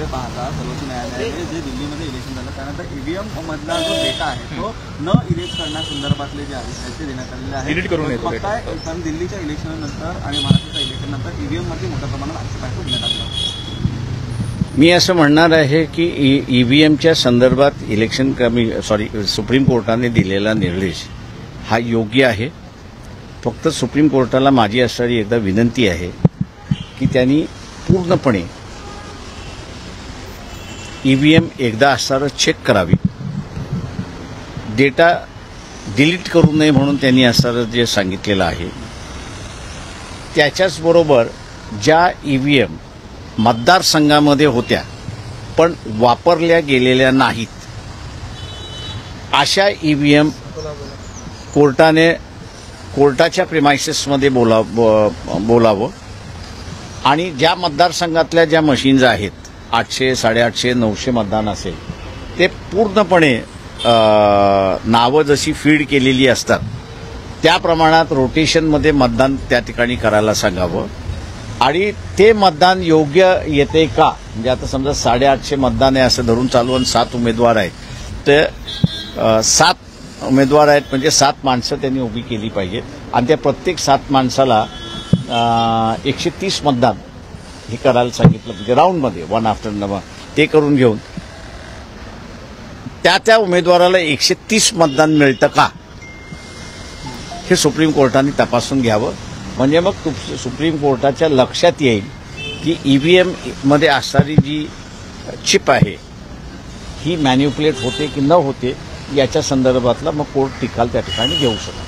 दृष्टीकोनाकडे पाहता सर्वोच्च न्यायालयाने जे दिल्लीमध्ये इलेक्शन झालं त्यानंतर ईव्हीएम मधला जो डेटा आहे तो न इरेज करण्यासंदर्भातले जे आदेश आहेत ते देण्यात आलेले आहेत. कारण दिल्लीच्या इलेक्शननंतर आणि महाराष्ट्राच्या इलेक्शननंतर ईव्हीएम मध्ये मोठ्या प्रमाणात आक्षेप देण्यात आले. मी असं म्हणणार आहे की ईव्हीएमच्या संदर्भात सुप्रीम कोर्टाने दिलेला निर्देश हा योग्य आहे. फक्त सुप्रीम कोर्टाला माझी असणारी एकदा विनंती आहे की त्यांनी पूर्णपणे ईव्हीएम एकदा असणारं चेक करावी. डेटा डिलीट करू नये म्हणून त्यांनी असणारं जे सांगितलेलं आहे त्याच्याचबरोबर ज्या ईव्हीएम मतदारसंघामध्ये होत्या पण वापरल्या गेलेल्या नाहीत अशा ईव्हीएम कोर्टाच्या प्रिमायसेसमध्ये बोलावं आणि ज्या मतदारसंघातल्या ज्या मशीन्स आहेत 800, 850, 900 मतदान असेल ते पूर्णपणे नावं जशी फीड केलेली असतात त्या प्रमाणात रोटेशनमध्ये मतदान त्या ठिकाणी करायला सांगावं. आणि ते मतदान योग्य येते का, म्हणजे आता समजा 850 मतदान आहे असं धरून चालू आणि 7 उमेदवार आहेत तर 7 उमेदवार आहेत म्हणजे 7 माणसं त्यांनी उभी केली पाहिजेत आणि त्या प्रत्येक 7 माणसाला 130 मतदान हे करायला सांगितलं म्हणजे राऊंडमध्ये 1 आफ्टर नंबर ते करून घेऊन त्या उमेदवाराला 130 मतदान मिळतं का हे सुप्रीम कोर्टाने तपासून घ्यावं. म्हणजे मग सुप्रीम कोर्टाच्या लक्षात येईल की ईव्हीएम मध्ये असणारी जी चिप आहे ही मॅन्युप्युलेट होते की न होते याच्या संदर्भातला मग कोर्ट निकाल त्या ठिकाणी घेऊ शकतो.